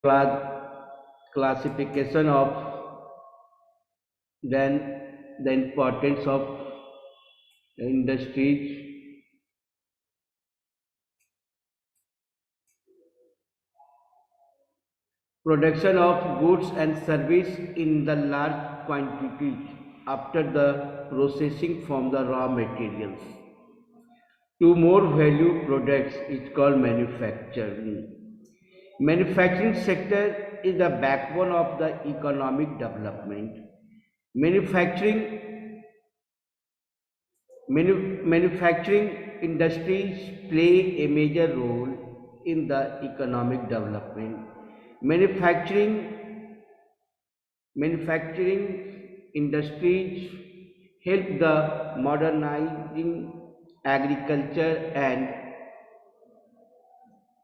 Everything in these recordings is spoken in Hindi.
बाद classification of then the importance of industries, production of goods and service in the large quantities after the processing from the raw materials to more value products is called manufacturing. Manufacturing sector is the backbone of the economic development. Manufacturing manufacturing industries play a major role in the economic development. Manufacturing industries help the modernizing agriculture and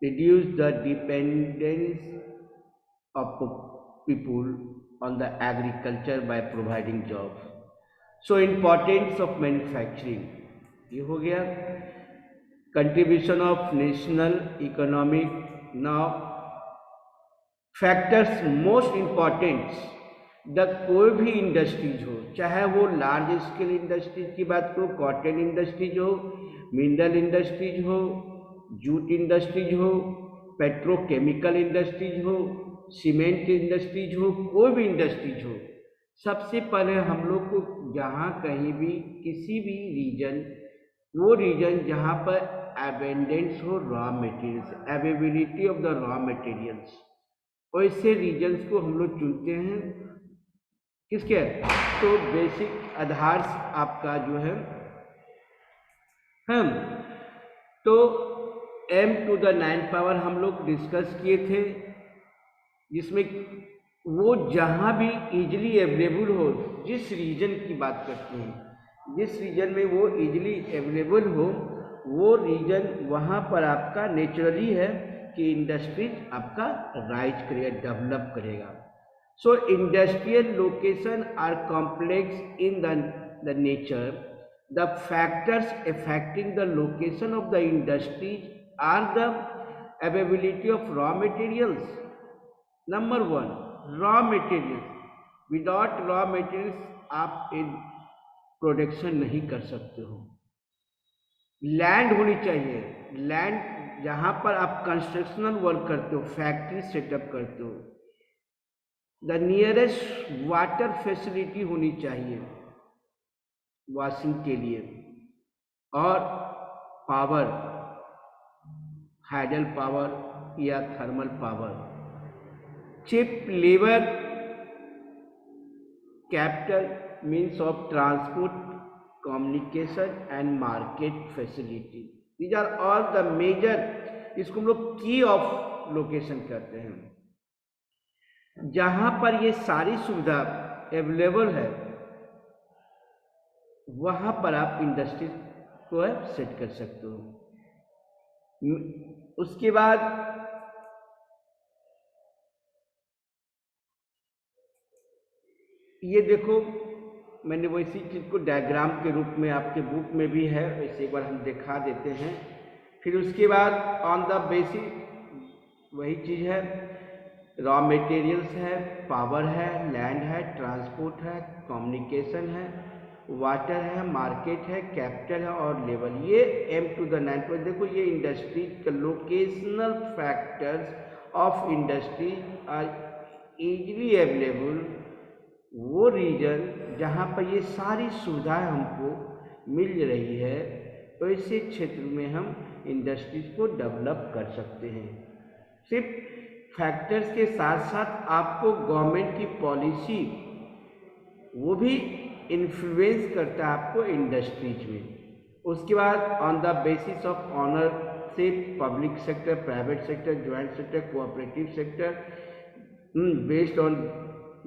reduce the dependence of people on the agriculture by providing jobs. So importance of manufacturing, ये हो गया. Contribution of national economic. Now factors most important, the कोई भी इंडस्ट्रीज हो, चाहे वो लार्ज स्केल इंडस्ट्रीज की बात करो, कॉटन इंडस्ट्रीज हो, मिनरल इंडस्ट्रीज हो, जूट इंडस्ट्रीज हो, पेट्रोकेमिकल इंडस्ट्रीज हो, सीमेंट इंडस्ट्रीज हो, कोई भी इंडस्ट्रीज हो, सबसे पहले हम लोग को जहाँ कहीं भी किसी भी रीजन, वो रीजन जहाँ पर एबेंडेंस हो raw materials, availability of the raw materials, वैसे रीजन्स को हम लोग चुनते हैं. किसके? तो बेसिक आधार आपका जो है हम तो m to the 9 पावर हम लोग डिस्कस किए थे, जिसमें वो जहाँ भी इजीली अवेलेबल हो, जिस रीजन की बात करते हैं, जिस रीजन में वो इजीली अवेलेबल हो, वो रीजन वहाँ पर आपका नेचुरली है कि इंडस्ट्रीज आपका राइज करेगा, डेवलप करेगा. So industrial location are complex in the nature. The factors affecting the location of the industries are the availability of raw materials. Number 1, raw materials. Without raw materials आप इन प्रोडक्शन नहीं कर सकते हो. लैंड होनी चाहिए, लैंड जहाँ पर आप कंस्ट्रक्शनल वर्क करते हो, फैक्ट्री सेटअप करते हो. द नियरेस्ट वाटर फैसिलिटी होनी चाहिए वॉशिंग के लिए, और पावर, हाइडल पावर या thermal power. Cheap labour, capital, means of transport, communication and market facility. These are all the major, इसको हम लोग की ऑफ लोकेशन कहते हैं. जहां पर ये सारी सुविधा अवेलेबल है, वहां पर आप इंडस्ट्री को सेट कर सकते हो. उसके बाद ये देखो, मैंने वैसी चीज़ को डायग्राम के रूप में आपके बुक में भी है, वैसे एक बार हम दिखा देते हैं. फिर उसके बाद ऑन द बेसिक वही चीज़ है, रॉ मटेरियल्स है, पावर है, लैंड है, ट्रांसपोर्ट है, कम्युनिकेशन है, वाटर है, मार्केट है, कैपिटल है और लेवल. ये m to the 9 पर देखो, ये इंडस्ट्री का locational factors of industry are easily available. वो रीजन जहाँ पर ये सारी सुविधाएं हमको मिल रही है, तो ऐसे क्षेत्र में हम इंडस्ट्रीज को डेवलप कर सकते हैं. सिर्फ फैक्टर्स के साथ साथ आपको गवर्नमेंट की पॉलिसी वो भी इन्फ्लुएंस करता है आपको इंडस्ट्रीज में. उसके बाद on the basis of ownership, public sector, private sector, joint sector, cooperative sector, based on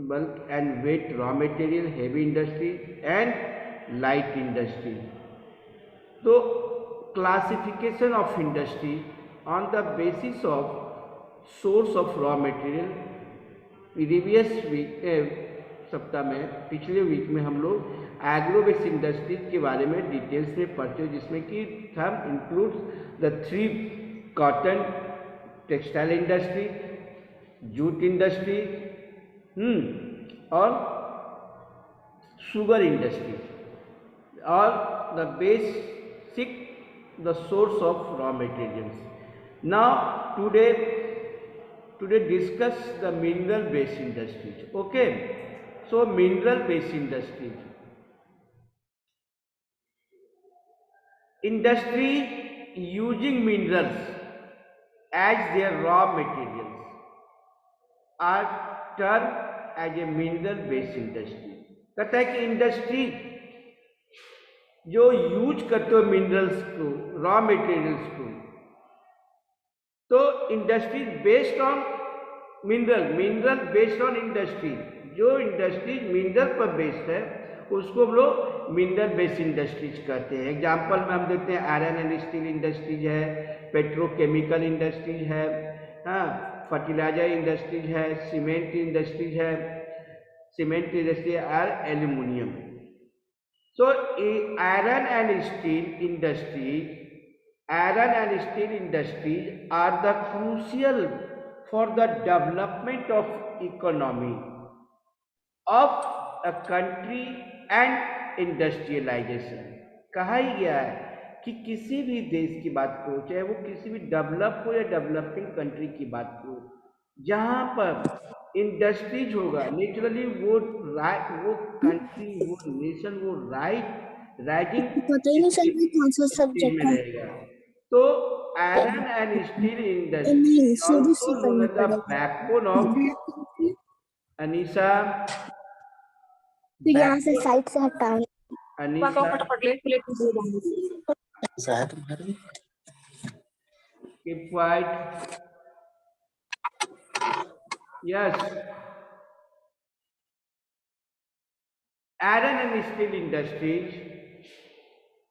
bulk and weight raw material, heavy industry and light industry. So classification of industry on the basis of source of raw material. Previous week सप्ताह में, पिछले वीक में हम लोग एग्रो बेस्ड इंडस्ट्रीज के बारे में डिटेल्स में पढ़ते हो, जिसमें कि थम includes the 3 cotton, textile industry, jute industry, और sugar industry are the basic, the source of raw materials. Now today discuss the mineral based industries. Okay, so mineral based industry using minerals as their raw materials are termed as a mineral based industry. कहता है कि इंडस्ट्री जो यूज करते हो मिनरल्स को, रॉ मटेरियल्स को, तो industry based on mineral based on industry, जो इंडस्ट्री मिनरल पर बेस्ड है उसको हम लोग मिनरल बेस्ड इंडस्ट्रीज कहते हैं। एग्जांपल में हम देखते हैं आयरन एंड स्टील इंडस्ट्रीज है, पेट्रोकेमिकल इंडस्ट्रीज है, हाँ, फर्टिलाइजर इंडस्ट्रीज है, सीमेंट इंडस्ट्रीज है, सीमेंट इंडस्ट्री और aluminium. So, iron and steel industries are the crucial for the development of economy of a country and industrialization। कहा ही गया है कि किसी भी देश की बात करो, चाहे वो किसी भी डेवलप हो या डेवलपिंग कंट्री की बात करो, जहाँ पर इंडस्ट्रीज होगा नेचुरली वो कंट्री, वो नेशन, वो राइजिंग पता ही नहीं चल रहा कौन सा सब्जेक्ट में है। रहेगा। तो आयरन एंड स्टील इंडस्ट्री नहीं, शुरू से also करना known as the पड़ेगा। backbone of अनीशा, फिर यहाँ से साइड से हटाना। अनीशा शायद keep quiet, yes। Iron and steel industries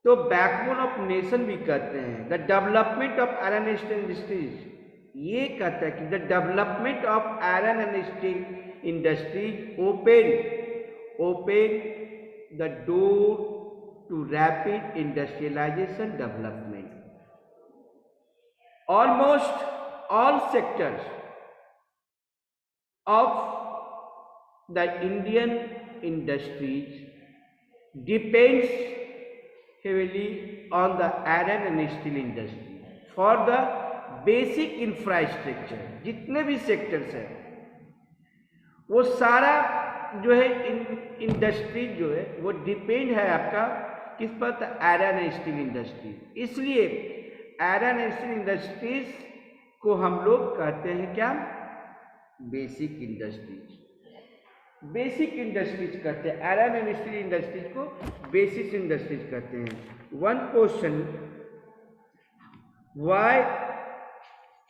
तो बैकबोन ऑफ नेशन भी कहते हैं। The development of iron and steel industries ये कहता है कि the development of iron and steel industries open the door to rapid industrialization development. Almost all sectors of the Indian industries depends heavily on the iron and steel industry for the basic infrastructure। जितने भी सेक्टर्स हैं वो सारा जो है इंडस्ट्री जो है वो डिपेंड है आपका किस पर, आयरन एंड स्टील इंडस्ट्री। इसलिए आयरन एंड स्टील इंडस्ट्रीज को हम लोग कहते हैं क्या, बेसिक इंडस्ट्रीज। बेसिक इंडस्ट्रीज कहते हैं, आयरन एंड स्टील इंडस्ट्रीज को बेसिक इंडस्ट्रीज कहते हैं। One question, why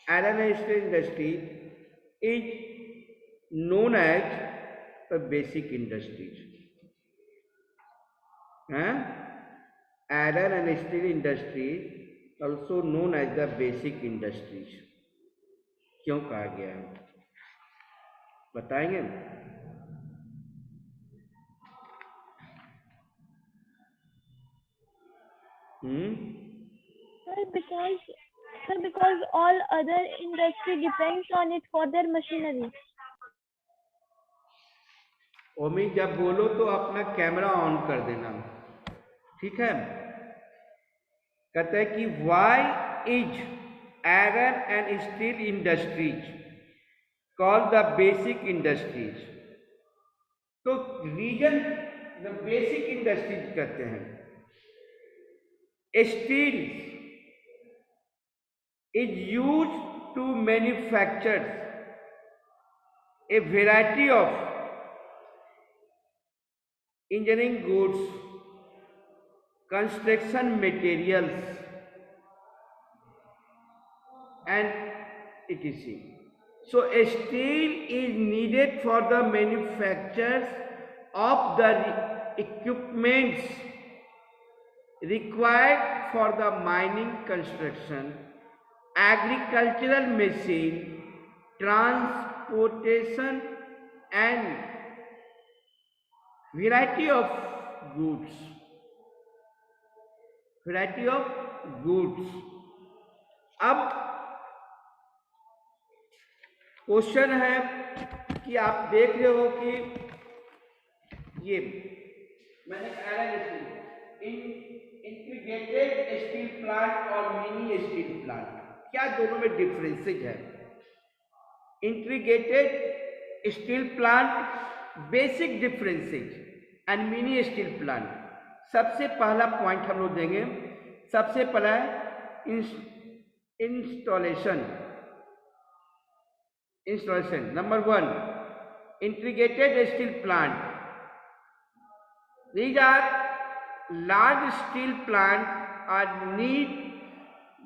iron and steel industry is known as a basic industries? Iron and steel industry also known as the basic industries। क्यों कहा गया है बताएंगे? Sir, because all other industry depends on it for their machinery। ओमी जब बोलो तो अपना कैमरा ऑन कर देना, ठीक है। कहते हैं कि why is iron and steel industries called the basic industries. तो रीजन द बेसिक इंडस्ट्रीज कहते हैं, steel is use to manufacture a variety of engineering goods, construction materials and etc. So steel is needed for the manufacture of the equipments required for the mining, construction, agricultural machine, transportation and variety of goods। अब क्वेश्चन है कि आप देख रहे हो कि ये मैंने iron steel integrated steel plant और मिनी स्टील प्लांट, क्या दोनों में डिफरेंसेज है? Integrated steel plant basic differences and mini steel plant. सबसे पहला पॉइंट हम लोग देंगे, सबसे पहला है installation. Number 1, integrated steel plant, these are large steel plant are need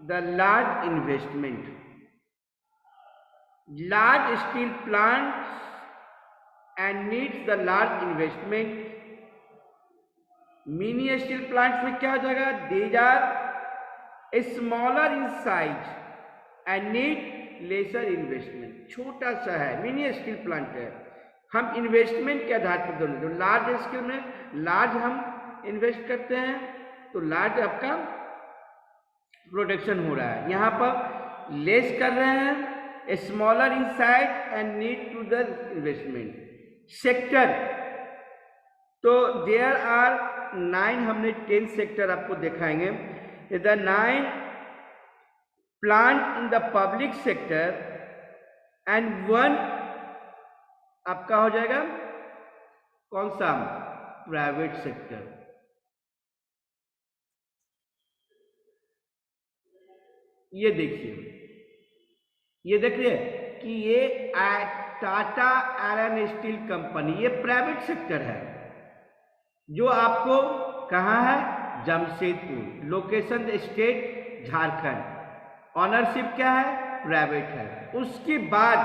the large investment. Large steel plants and needs the large investment. Mini steel plants में क्या हो जाएगा? These are smaller in size and need lesser investment. छोटा सा है, मिनी स्टील प्लांट है। हम इन्वेस्टमेंट के आधार पर दोनों, जो लार्ज स्केल में लार्ज हम इन्वेस्ट करते हैं तो लार्ज आपका प्रोडक्शन हो रहा है, यहाँ पर लेस कर रहे हैं, smaller in size and need to the investment. Sector तो देयर आर 9, हमने 10 सेक्टर आपको दिखाएंगे। The 9 plant in the public sector and 1 आपका हो जाएगा कौन सा? Private sector. ये देखिए, ये देख रहे हैं कि ये टाटा आयरन स्टील कंपनी, ये प्राइवेट सेक्टर है जो आपको कहाँ है? Jamshedpur. Location state Jharkhand. Ownership क्या है? प्राइवेट है। उसके बाद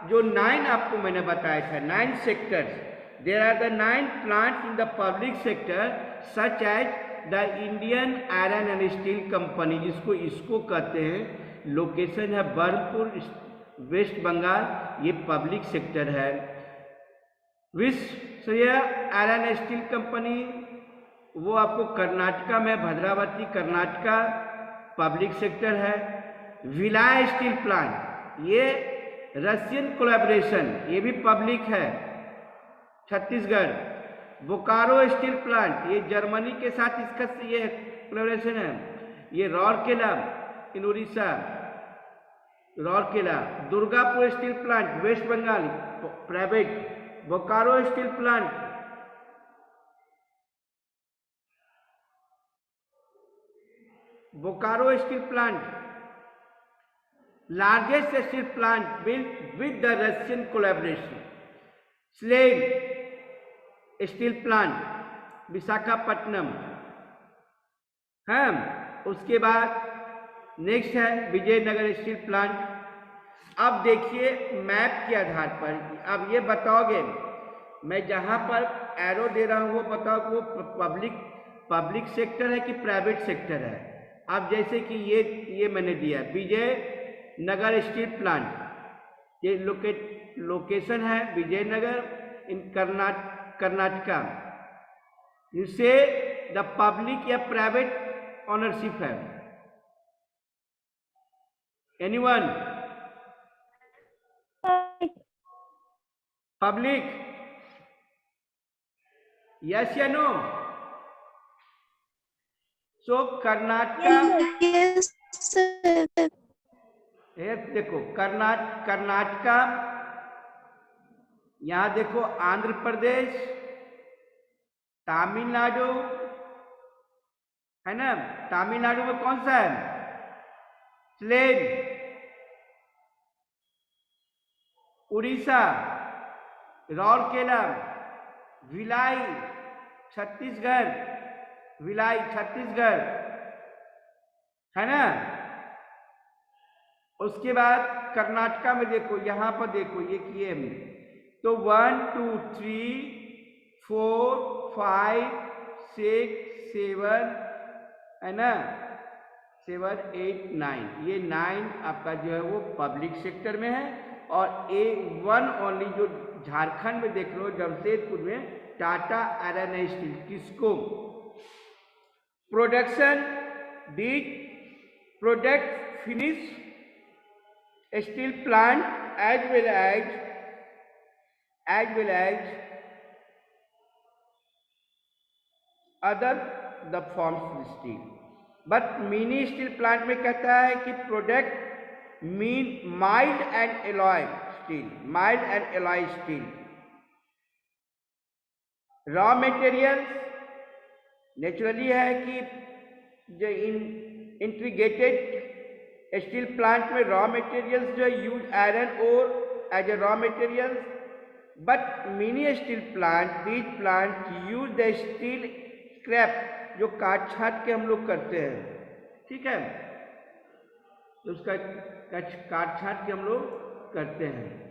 जो 9 आपको मैंने बताया था, 9 sectors, there are the 9 plants in the public sector such as the Indian iron and steel company, जिसको इसको कहते हैं। लोकेशन है बर्नपुर, वेस्ट बंगाल। ये पब्लिक सेक्टर है। विश्व आयरन स्टील कंपनी वो आपको कर्नाटका में, भद्रावती कर्नाटका, पब्लिक सेक्टर है। भिलाई स्टील प्लांट ये रशियन कोलैबोरेशन, ये भी पब्लिक है, छत्तीसगढ़। बोकारो स्टील प्लांट ये जर्मनी के साथ इसका ये कोलैबोरेशन है। ये Rourkela in Orissa, Rourkela. Durgapur steel plant west Bengal, private. Bokaro steel plant, Bokaro steel plant largest steel plant built with the Russian collaboration. Slave steel plant Visakhapatnam है। उसके बाद नेक्स्ट है विजयनगर स्टील प्लांट। अब देखिए मैप के आधार पर, अब ये बताओगे, मैं जहां पर एरो दे रहा हूं वो बताओ कि वो पब्लिक सेक्टर है कि प्राइवेट सेक्टर है। अब जैसे कि ये मैंने दिया विजयनगर स्टील प्लांट, ये लोकेशन है विजयनगर इन कर्नाटका। इसे द पब्लिक या प्राइवेट ऑनरशिप है? एनीवन? पब्लिक? यस या नो? सो कर्नाटका, देखो कर्नाटका, यहां देखो आंध्र प्रदेश, तमिलनाडु है ना। तमिलनाडु में कौन सा है? स्लेम। उड़ीसा, राउरकेला, भिलाई छत्तीसगढ़, भिलाई छत्तीसगढ़ है ना। उसके बाद कर्नाटका में देखो, यहां पर देखो ये किए तो 1 2 3 4 5 6 7 है ना, 7 8 9, ये 9 आपका जो है वो पब्लिक सेक्टर में है। और A1 ओनली जो झारखंड में देख लो, जमशेदपुर में टाटा आयरन स्टील, किसको production the product finish steel plant as well as other the forms steel. But mini steel plant में कहता है कि product mean mild and alloy steel, raw materials naturally है कि जो इंटीग्रेटेड स्टील प्लांट में रॉ मटेरियल्स जो use iron ore as a raw materials, but mini steel plant these plant use the steel scrap जो काट छाट के हम लोग करते हैं, ठीक है, उसका काट छाट के हम लोग करते हैं।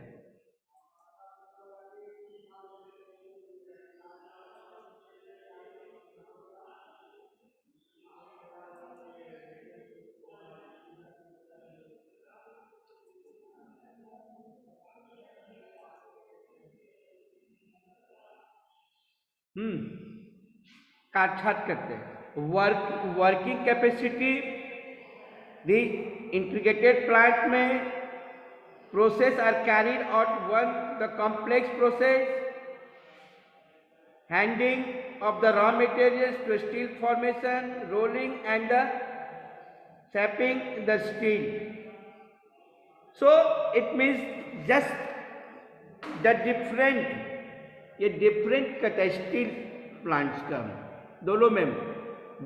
काट छाट करते हैं। Working capacity the integrated plant में process are carried out one the complex process handing of the raw materials to steel formation, rolling and the shaping the steel. So it means just the different, ये डिफरेंट का स्टील प्लांट्स का दोनों में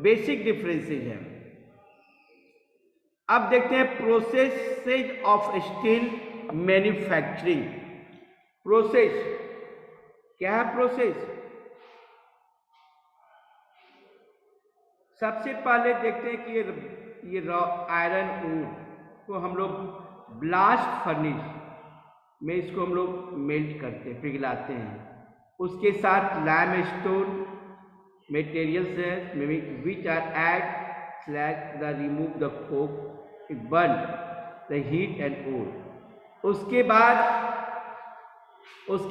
बेसिक डिफरेंसेज हैं। अब देखते हैं processes of steel manufacturing. Process क्या है? प्रोसेस सबसे पहले देखते हैं कि ये रॉ आयरन ओर को हम लोग ब्लास्ट फर्नेस में इसको हम लोग मेल्ट करते हैं, पिघलाते हैं। उसके साथ लाइमस्टोन मटेरियल्स है which are add slag the remove the coke burn the heat and ore. उसके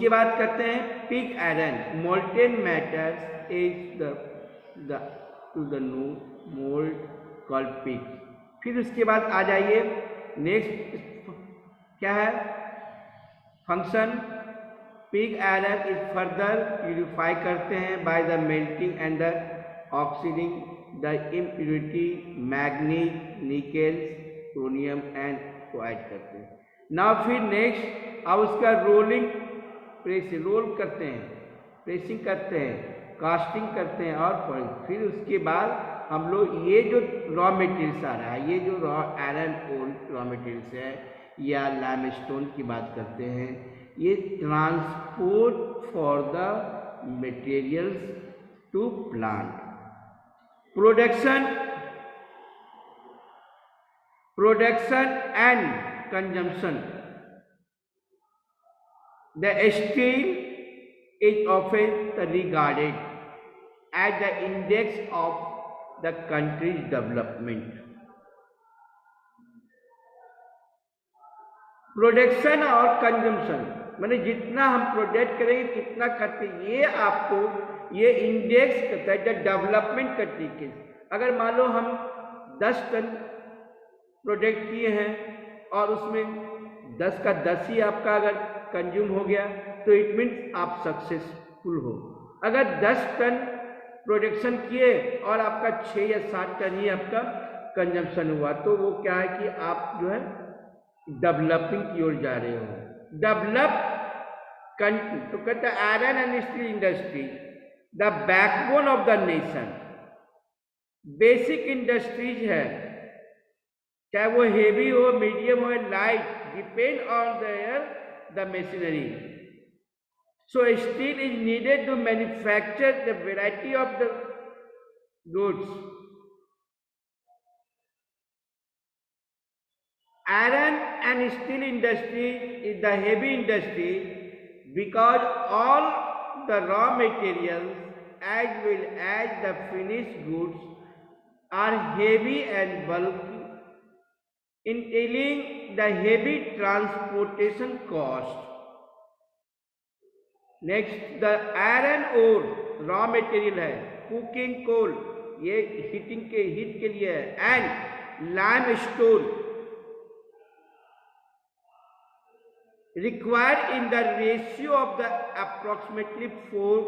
बाद करते हैं pig iron molten matters is the to the no mould called pig. फिर उसके बाद आ जाइए नेक्स्ट क्या है function. Pig iron is further purify करते हैं by the melting and the oxidising the impurity manganese, nickel, chromium and को ऐड करते हैं। नाउ फिर नेक्स्ट अब उसका रोलिंग रोल करते हैं, प्रेसिंग करते हैं, कास्टिंग करते हैं और फिर उसके बाद हम लोग ये जो रॉ मटेरियल्स आ रहा है, ये जो raw iron ore raw materials है या लाइमस्टोन की बात करते हैं, ये transport for the materials to plant. Production and consumption. The steel is often regarded as the index of the country's development. Production और कंजम्पशन माने जितना हम प्रोडक्ट करेंगे कितना करते, ये आपको ये इंडेक्स करता है डेवलपमेंट का तरीके से। अगर मान लो हम 10 टन प्रोडक्ट किए हैं और उसमें 10 का 10 ही आपका अगर कंज्यूम हो गया तो इट मीन्स आप सक्सेसफुल हो। अगर 10 टन प्रोडक्शन किए और आपका 6 या 7 टन ही आपका कंजम्पशन हुआ तो वो क्या है कि आप जो है डेवलपिंग की ओर जा रहे हो। डेवलप कंट्री तो कहते हैं iron and steel industry the backbone of the nation. Basic industries है, चाहे वो हेवी हो, मीडियम हो, light, depend on the machinery. So steel is needed to manufacture the variety of the goods. Iron and steel industry is the heavy industry because all the raw materials as well as the finished goods are heavy and bulky, entailing the heavy transportation cost. Next, the iron ore raw material है, cooking coal ये हीटिंग के हीट के लिए है, and limestone required in the ratio of the approximately 4,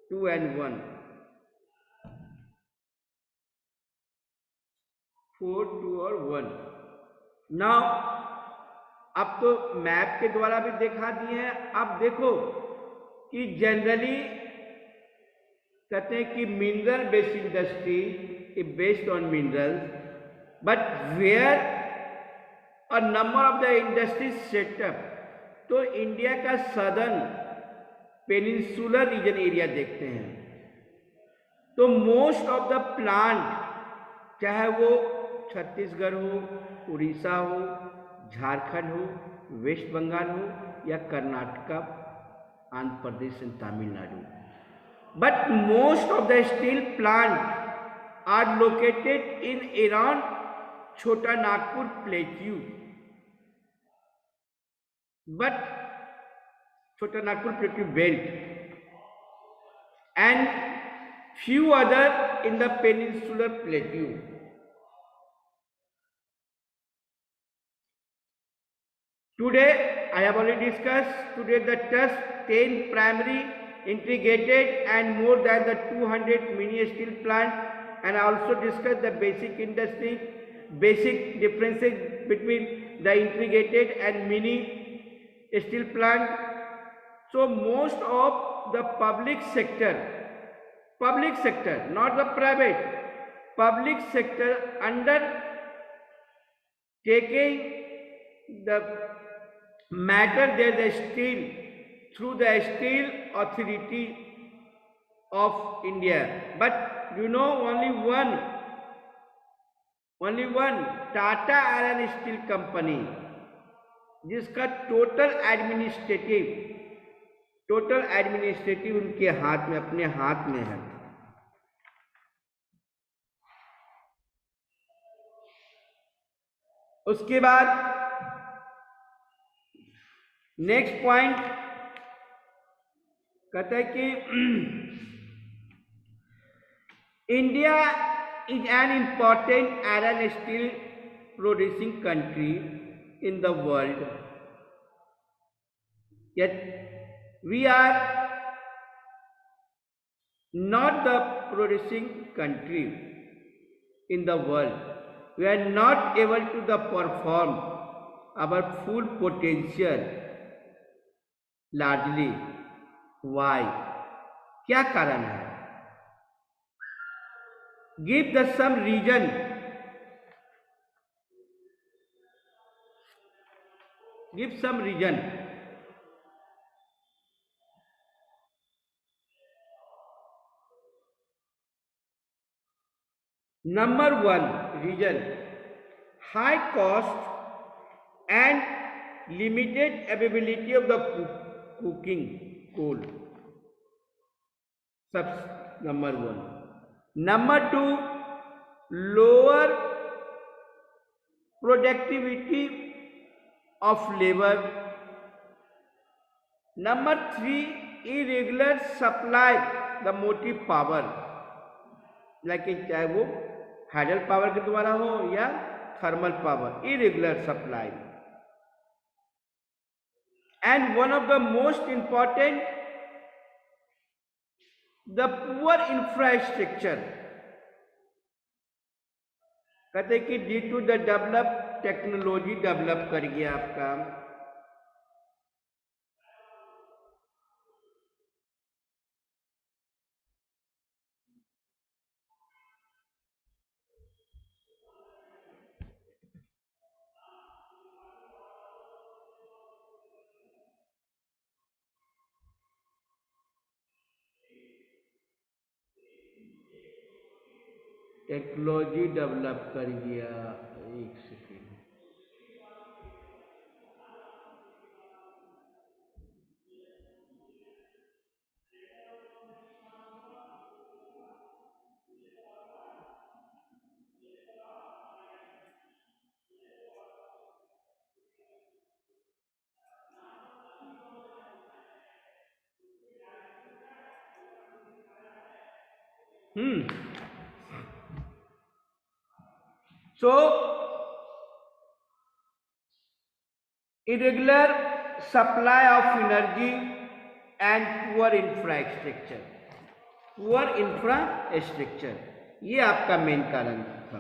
2 and 1. 4, 2 और 1. Now अब तो मैप के द्वारा भी दिखा दिए हैं. अब देखो कि जनरली कहते हैं कि mineral based industry is based on minerals, but where a number of the industries set up. तो इंडिया का सदर्न पेनिनसुलर रीजन एरिया देखते हैं तो मोस्ट ऑफ द प्लांट, चाहे वो छत्तीसगढ़ हो, उड़ीसा हो, झारखंड हो, वेस्ट बंगाल हो या Karnataka, Andhra Pradesh and Tamil Nadu, but most of the steel plant are located in around Chota Nagpur Plateau, but Chota Nagpur Plateau belt and few other in the peninsular plateau. Today I have already discussed today the TUSP 10 primary integrated and more than the 200 mini steel plant. And I also discussed the basic industry, basic differences between the integrated and mini steel plant. So most of the public sector, not the private, public sector under taking the matter there the steel through the Steel Authority of India. But you know only one Tata Iron Steel Company जिसका टोटल एडमिनिस्ट्रेटिव उनके हाथ में, अपने हाथ में है. उसके बाद नेक्स्ट पॉइंट कहता है कि India is an important iron and steel producing country in the world. Yet we are not the producing country in the world. We are not able to perform our full potential largely. Why? क्या कारण है? Give the some reason. Give some reason. Number 1 reason: high cost and limited availability of the cooking coal. Number 1. Number 2, lower productivity of labor. Number 3, irregular supply the motive power, like चाहे वो हाइडल पावर के द्वारा हो या thermal power, irregular supply. And one of the most important, the poor infrastructure. कहते कि due to the develop technology develop कर गया आपका, टेक्नोलॉजी डेवलप कर गया. एक second. So irregular supply of energy and poor infrastructure. Poor infrastructure, ये आपका मेन कारण था.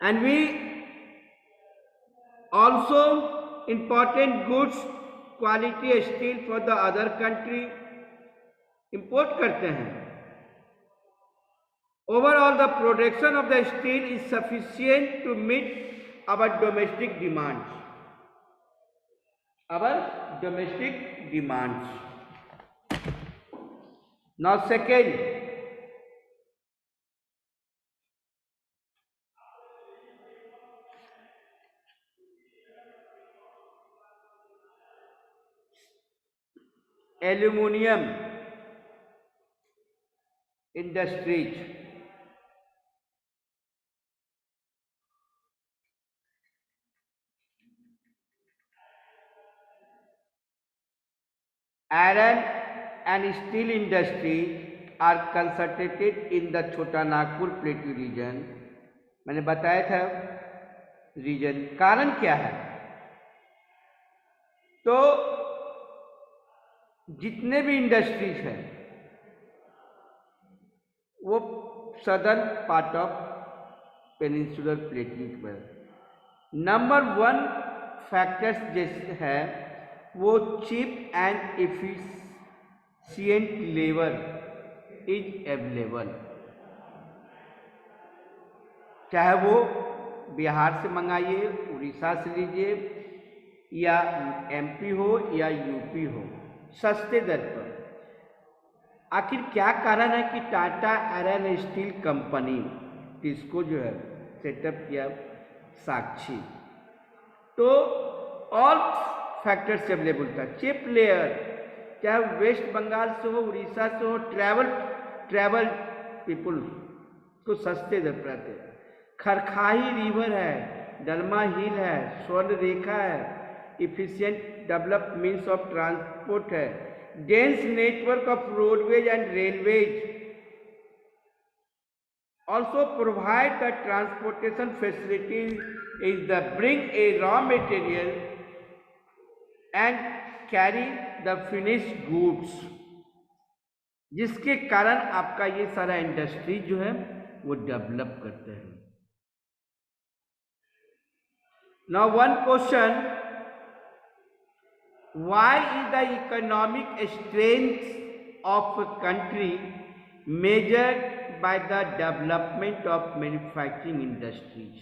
And we also important goods quality steel for the other country import करते हैं. Overall the production of the steel is sufficient to meet our domestic demands. Now second, aluminum industries. Iron and steel industries are concentrated in the Chota Nagpur Plateau region. मैंने बताया था रीजन. कारण क्या है? तो जितने भी इंडस्ट्रीज हैं वो southern part of peninsular plateau पर. नंबर 1 फैक्टर्स जैसे है वो cheap and efficient labour is available. चाहे वो बिहार से मंगाइए, उड़ीसा से लीजिए, या एमपी हो या यूपी हो, सस्ते दर पर. आखिर क्या कारण है कि टाटा आयरन स्टील कंपनी इसको जो है सेटअप किया साक्षी? तो ऑल फैक्टर्स अवेलेबल था. चिप लेयर, चाहे वेस्ट बंगाल से हो, उड़ीसा से हो, ट्रैवल पीपुल को सस्ते दर पर आते. खरखाही रिवर है, डलमा हिल है, स्वर्ण रेखा है, efficient develop means of transport है, dense network of roadways and railways also provide the transportation facilities is the bring a raw material and carry the finished goods, जिसके कारण आपका ये सारा इंडस्ट्री जो है वो डेवलप करते हैं. Now one question, why is the economic strength of a country measured by the development of manufacturing industries?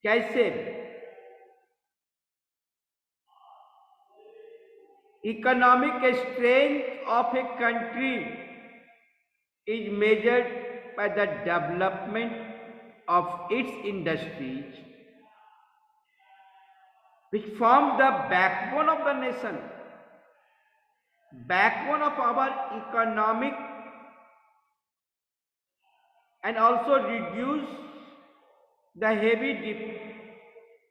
कैसे? Economic strength of a country is measured by the development of its industries, which form the backbone of the nation, backbone of our economic, and also reduce the heavy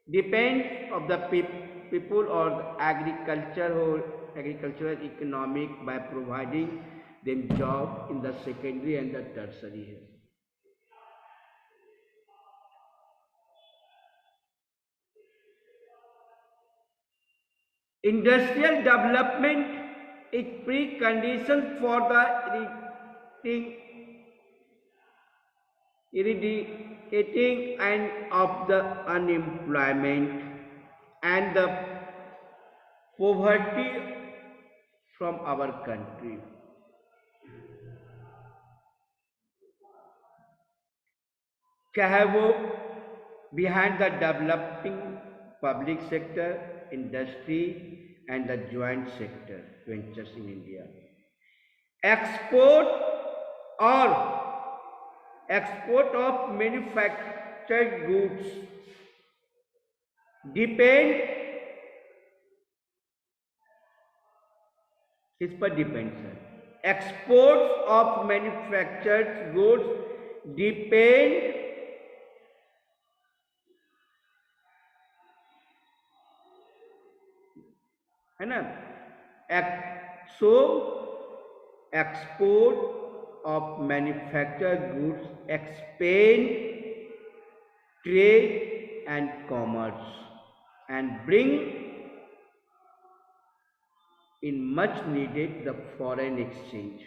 dependence of the people or agricultural economic by providing them job in the secondary and the tertiary. Industrial development is precondition for the eradicating and of the unemployment and the poverty from our country. क्या है वो? Behind the developing public sector, industry and the joint sector ventures in India, export of manufactured goods depend, किस पर डिपेंड्स है? Exports of manufactured goods depend है ना. So export of manufactured goods expand trade and commerce. and bring in much needed the foreign exchange.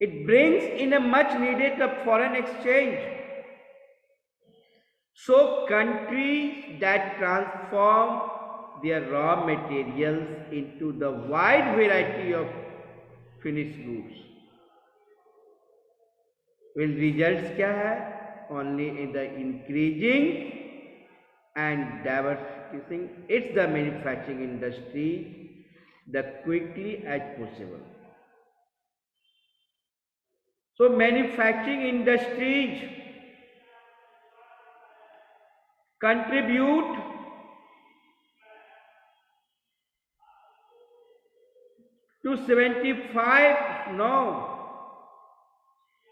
It brings in a much needed the foreign exchange. So countries that transform their raw materials into the wide variety of finished goods will results क्या है? Only in the increasing and diversifying it's the manufacturing industry the quickly as possible. So manufacturing industries contribute to 75 now.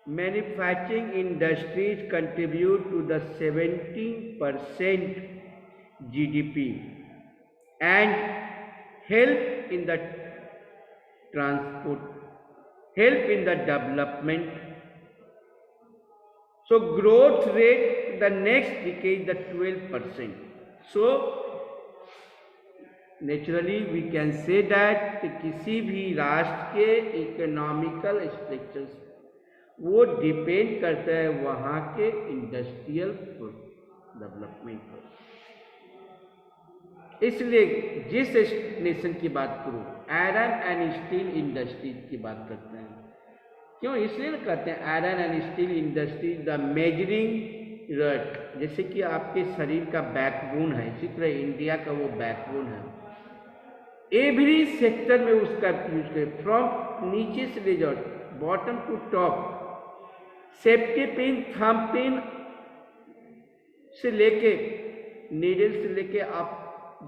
Manufacturing industries contribute to the 17% GDP and help in the transport, help in the development. So growth rate the next decade the 12%. So naturally we can say that किसी भी राष्ट्र के इकोनॉमिकल स्ट्रक्चर्स वो डिपेंड करता है वहाँ के इंडस्ट्रियल डेवलपमेंट पर. इसलिए जिस नेशन की बात करूँ आयरन एंड स्टील इंडस्ट्रीज की बात करते हैं. क्यों? इसलिए कहते हैं iron and steel industry the measuring rod. जैसे कि आपके शरीर का बैकबोन है, इसी तरह इंडिया का वो बैकबोन है. एवरी सेक्टर में उसका यूज करें, फ्रॉम नीचे से ले जाओ bottom to top. Safety pin, thumb pin से लेके नीडल से लेके आप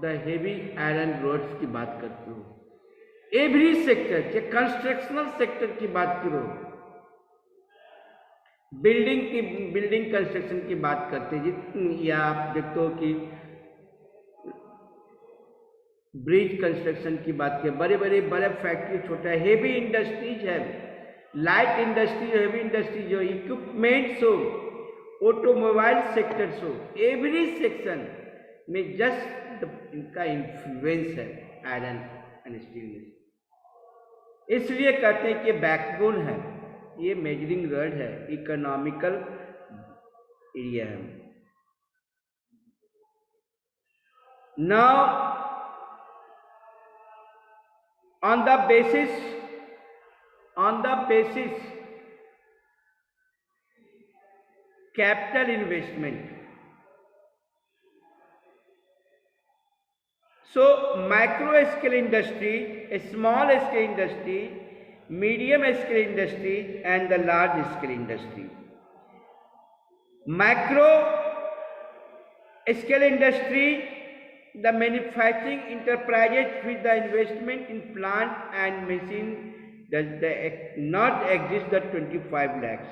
द हेवी आयरन रोड्स की बात करते हो. एवरी सेक्टर, चाहे कंस्ट्रक्शनल सेक्टर की बात करो, बिल्डिंग कंस्ट्रक्शन की बात करते हैं, या आप देखते हो कि ब्रिज कंस्ट्रक्शन की बात करें, बड़े फैक्ट्री, छोटा हेवी इंडस्ट्रीज है, लाइट इंडस्ट्री, हेवी इंडस्ट्री, जो इक्विपमेंट्स हो, ऑटोमोबाइल सेक्टर्स हो, एवरी सेक्शन में जस्ट इनका इन्फ्लुएंस है आयरन एंड स्टील में. इसलिए कहते हैं कि बैकबोन है, ये मेजरिंग रड है, इकोनॉमिकल एरिया है. Now on the basis capital investment. So micro scale industry, small scale industry, medium scale industry and the large scale industry. Micro scale industry, the manufacturing enterprises with the investment in plant and machine does not exist the 25 lakhs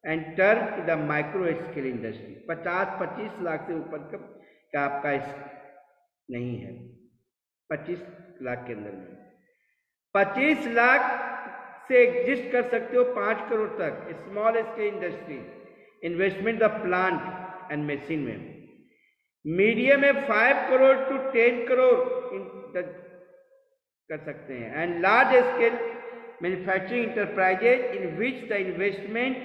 and turn to the micro scale industry. 50-25 lakh से ऊपर का आपका नहीं है. 25 लाख के अंदर में 25 लाख से एग्जिस्ट कर सकते हो 5 करोड़ तक. Small scale industry investment the plant and machine में. मीडियम में 5 करोड़ टू 10 करोड़ कर सकते हैं. And large scale manufacturing enterprises in which the investment